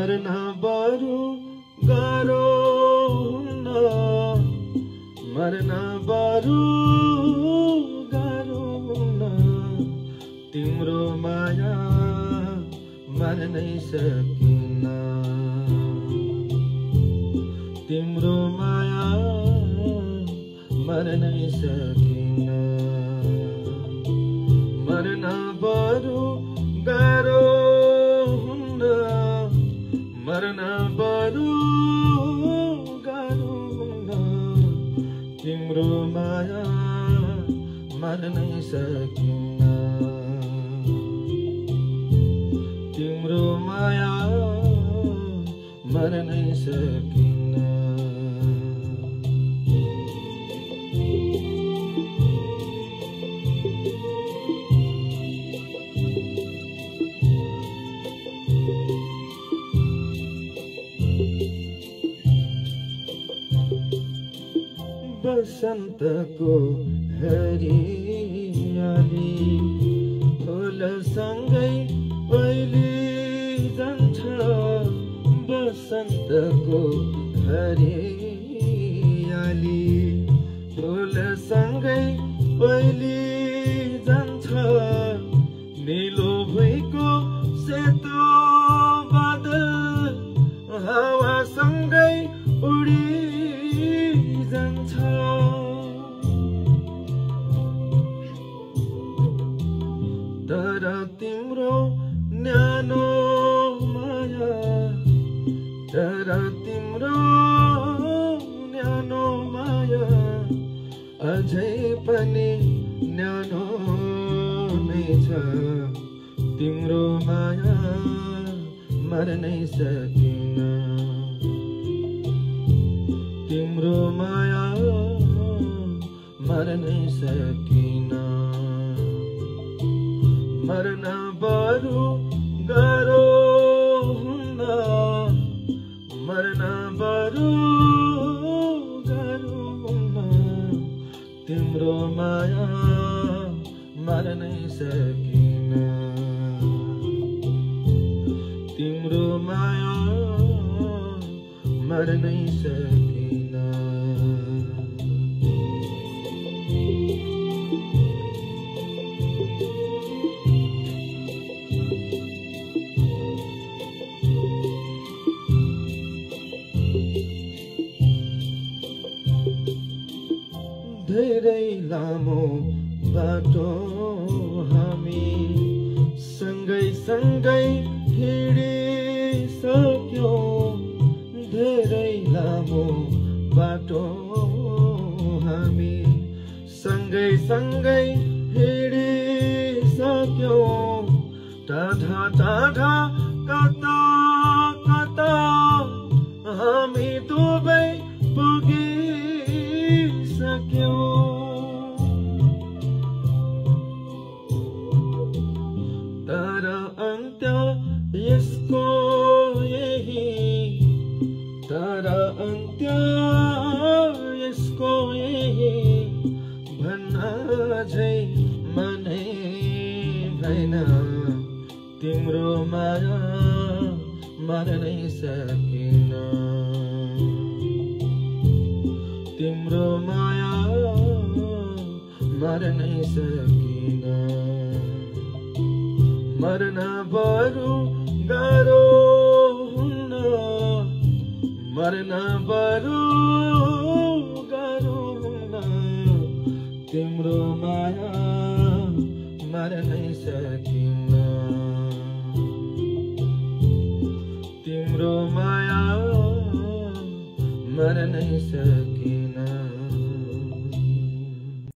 मर्न बरु गाह्रो हुन्न, मर्न बरु गाह्रो हुन्न, तिम्रो माया मर्नै सकिन्न, तिम्रो माया मर्नै सकिन्न। मर्न बरु गाह्रो हुन्न, मर्न बरु गाह्रो हुन्न, तिम्रो माया मर्नै सकिन्न, तिम्रो माया मर्नै सकिन्न। बसन्तको हरियाली फुलसँगै पहिले जान्छ, बसन्तको हरियाली फुलसँगै पहिले जान्छ, निलो भुइँको सेतो बादल हावासँगै उडी जान्छ, तर तिम्रो न्यानो माया, तर तिम्रो न्यानो माया अझै पनि न्यानो नै छ, तिम्रो माया मर्नै सकिन्न, तिम्रो माया मर्नै सकिन्न। मर्न बरु गाह्रो हुन्न, मर्न बरु गाह्रो हुन्न, तिम्रो माया मर्नै सकिन्न, तिम्रो माया मर्नै सकिन्न। धेरै लामो बाटो हामी सँगै सँगै हिँडिसक्यौं, धेरै लामो बाटो हामी सँगै सँगै हिँडिसक्यौं, टाढा टाढा कता कता हामी दुवै पुगिसक्यौं, तर अन्त्य यसको यही, तर अन्त्य यसको यही भन्न झै मनै भएन, तिम्रो माया मर्नै सकिन्न, तिम्रो माया मर्नै सकिन्न। मर्न बरु गाह्रो हुन्न, मर्न बरु गाह्रो हुन्न, तिम्रो माया मर्नै सकिन्न, तिम्रो माया मर्नै सकिन्न।